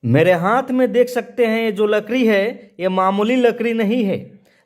मेरे हाथ में देख सकते हैं ये जो लकड़ी है, ये मामूली लकड़ी नहीं है।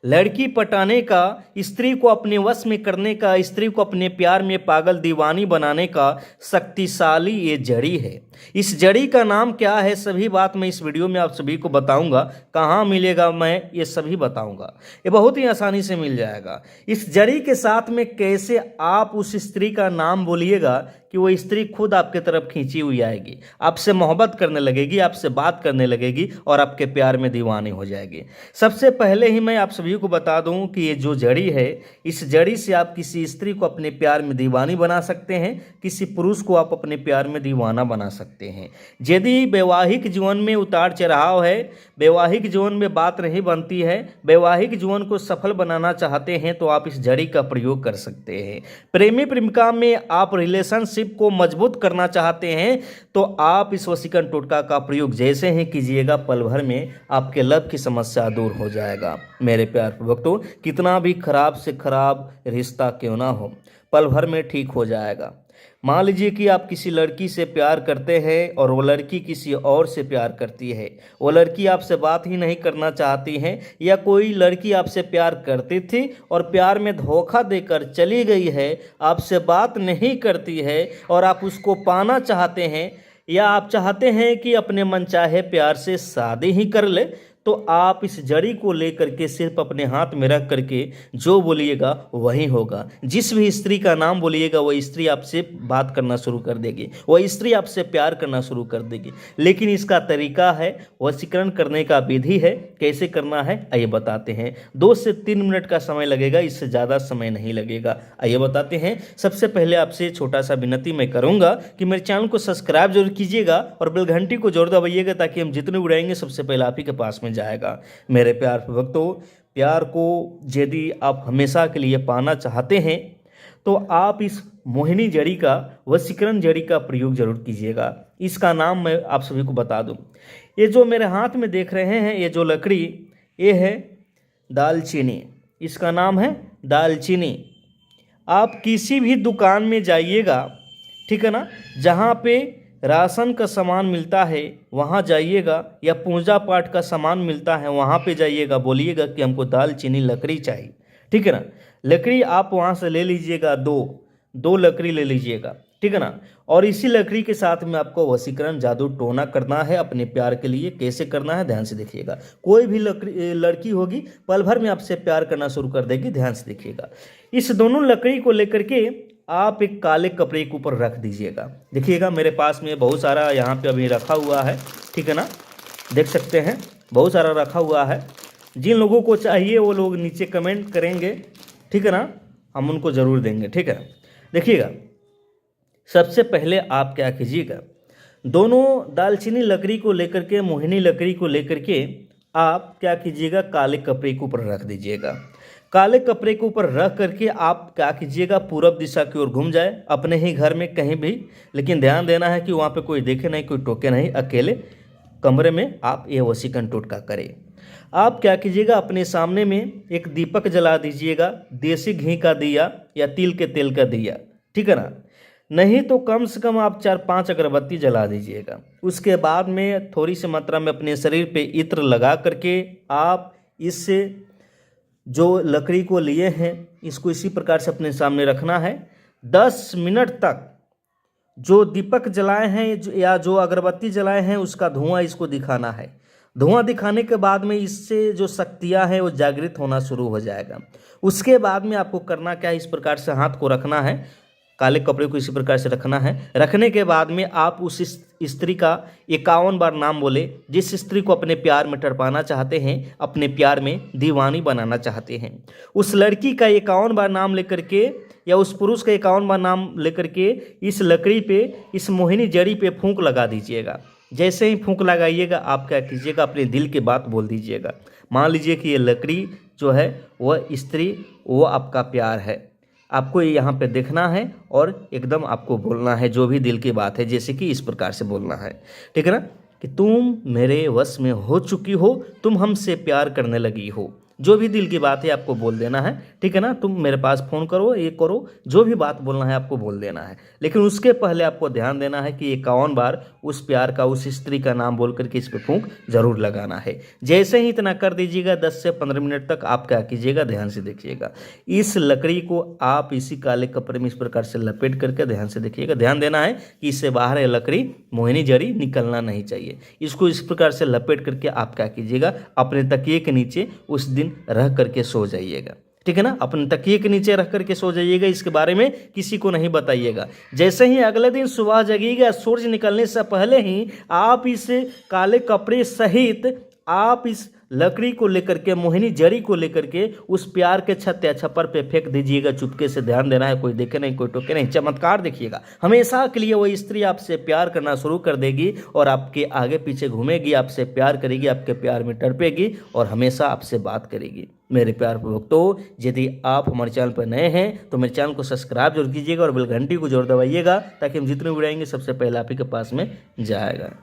लड़की पटाने का, स्त्री को अपने वश में करने का, स्त्री को अपने प्यार में पागल दीवानी बनाने का शक्तिशाली ये जड़ी है। इस जड़ी का नाम क्या है, सभी बात मैं इस वीडियो में आप सभी को बताऊंगा। कहाँ मिलेगा मैं ये सभी बताऊंगा। ये बहुत ही आसानी से मिल जाएगा। इस जड़ी के साथ में कैसे आप उस स्त्री का नाम बोलिएगा कि वो स्त्री खुद आपके तरफ खींची हुई आएगी, आपसे मोहब्बत करने लगेगी, आपसे बात करने लगेगी और आपके प्यार में दीवानी हो जाएगी। सबसे पहले ही मैं आप सभी को बता दूं कि ये जो जड़ी है, इस जड़ी से आप किसी स्त्री को अपने प्यार में दीवानी बना सकते हैं, किसी पुरुष को आप अपने प्यार में दीवाना बना सकते हैं। यदि वैवाहिक जीवन में उतार चढ़ाव है, वैवाहिक जीवन में बात नहीं बनती है, वैवाहिक जीवन को सफल बनाना चाहते हैं, तो आप इस जड़ी का प्रयोग कर सकते हैं। प्रेमी प्रेमिका में आप रिलेशनशिप को मजबूत करना चाहते हैं, तो आप इस वशीकरण टोटका का प्रयोग जैसे ही कीजिएगा, पल भर में आपके लव की समस्या दूर हो जाएगा। मेरे प्यार भक्तों, कितना भी खराब से खराब रिश्ता क्यों ना हो, पल भर में ठीक हो जाएगा। मान लीजिए कि आप किसी लड़की से प्यार करते हैं और वो लड़की किसी और से प्यार करती है, वो लड़की आपसे बात ही नहीं करना चाहती है, या कोई लड़की आपसे प्यार करती थी और प्यार में धोखा देकर चली गई है, आपसे बात नहीं करती है और आप उसको पाना चाहते हैं, या आप चाहते हैं कि अपने मनचाहे प्यार से शादी ही कर ले, तो आप इस जड़ी को लेकर के सिर्फ अपने हाथ में रख करके जो बोलिएगा वही होगा। जिस भी स्त्री का नाम बोलिएगा वह स्त्री आपसे बात करना शुरू कर देगी, वह स्त्री आपसे प्यार करना शुरू कर देगी। लेकिन इसका तरीका है, वशीकरण करने का विधि है, कैसे करना है आइए बताते हैं। 2 से 3 मिनट का समय लगेगा, इससे ज़्यादा समय नहीं लगेगा। आइए बताते हैं। सबसे पहले आपसे छोटा सा विनती मैं करूँगा कि मेरे चैनल को सब्सक्राइब जरूर कीजिएगा और बेल घंटी को जरूर दबाइएगा, ताकि हम जितने उड़ाएंगे सबसे पहले आप ही के पास में जाएगा। मेरे प्यार भक्तों, प्यार को यदि आप हमेशा के लिए पाना चाहते हैं, तो आप इस मोहिनी जड़ी का, वशीकरण जड़ी का प्रयोग जरूर कीजिएगा। इसका नाम मैं आप सभी को बता दूं। ये जो मेरे हाथ में देख रहे हैं, ये जो लकड़ी, ये है दालचीनी। इसका नाम है दालचीनी। आप किसी भी दुकान में जाइएगा, ठीक है ना, जहाँ पे राशन का सामान मिलता है वहाँ जाइएगा, या पूजा पाठ का सामान मिलता है वहाँ पे जाइएगा, बोलिएगा कि हमको दालचीनी लकड़ी चाहिए, ठीक है ना। लकड़ी आप वहाँ से ले लीजिएगा, दो लकड़ी ले लीजिएगा, ठीक है ना। और इसी लकड़ी के साथ में आपको वशीकरण जादू टोना करना है अपने प्यार के लिए। कैसे करना है ध्यान से देखिएगा। कोई भी लड़की होगी पल भर में आपसे प्यार करना शुरू कर देगी, ध्यान से देखिएगा। इस दोनों लकड़ी को लेकर के आप एक काले कपड़े के ऊपर रख दीजिएगा। देखिएगा मेरे पास में बहुत सारा यहाँ पे अभी रखा हुआ है, ठीक है ना, देख सकते हैं बहुत सारा रखा हुआ है। जिन लोगों को चाहिए वो लोग नीचे कमेंट करेंगे, ठीक है ना, हम उनको ज़रूर देंगे, ठीक है। देखिएगा सबसे पहले आप क्या कीजिएगा, दोनों दालचीनी लकड़ी को लेकर के, मोहिनी लकड़ी को लेकर के आप क्या कीजिएगा, काले कपड़े के ऊपर रख दीजिएगा। काले कपड़े के ऊपर रख करके आप क्या कीजिएगा, पूरब दिशा की ओर घूम जाए, अपने ही घर में कहीं भी, लेकिन ध्यान देना है कि वहाँ पे कोई देखे नहीं, कोई टोके नहीं, अकेले कमरे में आप ये वशीकरण टोटका करें। आप क्या कीजिएगा, अपने सामने में एक दीपक जला दीजिएगा, देसी घी का दिया या तिल के तेल का दिया, ठीक है ना, नहीं तो कम से कम आप 4-5 अगरबत्ती जला दीजिएगा। उसके बाद में थोड़ी सी मात्रा में अपने शरीर पे इत्र लगा करके आप इससे जो लकड़ी को लिए हैं इसको इसी प्रकार से अपने सामने रखना है। 10 मिनट तक जो दीपक जलाए हैं या जो अगरबत्ती जलाए हैं उसका धुआं इसको दिखाना है। धुआं दिखाने के बाद में इससे जो शक्तियां हैं वो जागृत होना शुरू हो जाएगा। उसके बाद में आपको करना क्या है, इस प्रकार से हाथ को रखना है, काले कपड़े को इसी प्रकार से रखना है। रखने के बाद में आप उस स्त्री का 51 बार नाम बोले, जिस स्त्री को अपने प्यार में तड़पाना चाहते हैं, अपने प्यार में दीवानी बनाना चाहते हैं, उस लड़की का 51 बार नाम लेकर के या उस पुरुष का 51 बार नाम लेकर के इस लकड़ी पे, इस मोहिनी जड़ी पे फूंक लगा दीजिएगा। जैसे ही फूंक लगाइएगा आप क्या कीजिएगा, अपने दिल की बात बोल दीजिएगा। मान लीजिए कि ये लकड़ी जो है वह स्त्री, वो आपका प्यार है, आपको यहाँ पे देखना है और एकदम आपको बोलना है जो भी दिल की बात है, जैसे कि इस प्रकार से बोलना है, ठीक है ना, कि तुम मेरे वश में हो चुकी हो, तुम हमसे प्यार करने लगी हो, जो भी दिल की बात है आपको बोल देना है, ठीक है ना। तुम मेरे पास फ़ोन करो, ये करो, जो भी बात बोलना है आपको बोल देना है। लेकिन उसके पहले आपको ध्यान देना है कि 51 बार उस प्यार का, उस स्त्री का नाम बोल करके इस पे फूंक जरूर लगाना है। जैसे ही इतना कर दीजिएगा 10 से 15 मिनट तक आप क्या कीजिएगा, ध्यान से देखिएगा, इस लकड़ी को आप इसी काले कपड़े में इस प्रकार से लपेट करके ध्यान से देखिएगा। ध्यान देना है कि इससे बाहर ये लकड़ी, मोहिनी जड़ी निकलना नहीं चाहिए। इसको इस प्रकार से लपेट करके आप क्या कीजिएगा, अपने तकिए के नीचे उस दिन रह करके सो जाइएगा, ठीक है ना। अपने तकिए के नीचे रख करके सो जाइएगा, इसके बारे में किसी को नहीं बताइएगा। जैसे ही अगले दिन सुबह जगिएगा, सूरज निकलने से पहले ही आप इस काले कपड़े सहित आप इस लकड़ी को लेकर के, मोहिनी जड़ी को लेकर के उस प्यार के छत या छप्पर पे फेंक दीजिएगा। चुपके से, ध्यान देना है, कोई देखे नहीं, कोई टोके नहीं। चमत्कार देखिएगा, हमेशा के लिए वो स्त्री आपसे प्यार करना शुरू कर देगी और आपके आगे पीछे घूमेगी, आपसे प्यार करेगी, आपके प्यार में तड़पेगी और हमेशा आपसे बात करेगी। मेरे प्यार भक्तों, यदि आप हमारे चैनल पर नए हैं तो मेरे चैनल को सब्सक्राइब जरूर कीजिएगा और बेल घंटी को जरूर दबाइएगा, ताकि हम जितने वीडियो आएंगे सबसे पहले आप ही के पास में जाएगा।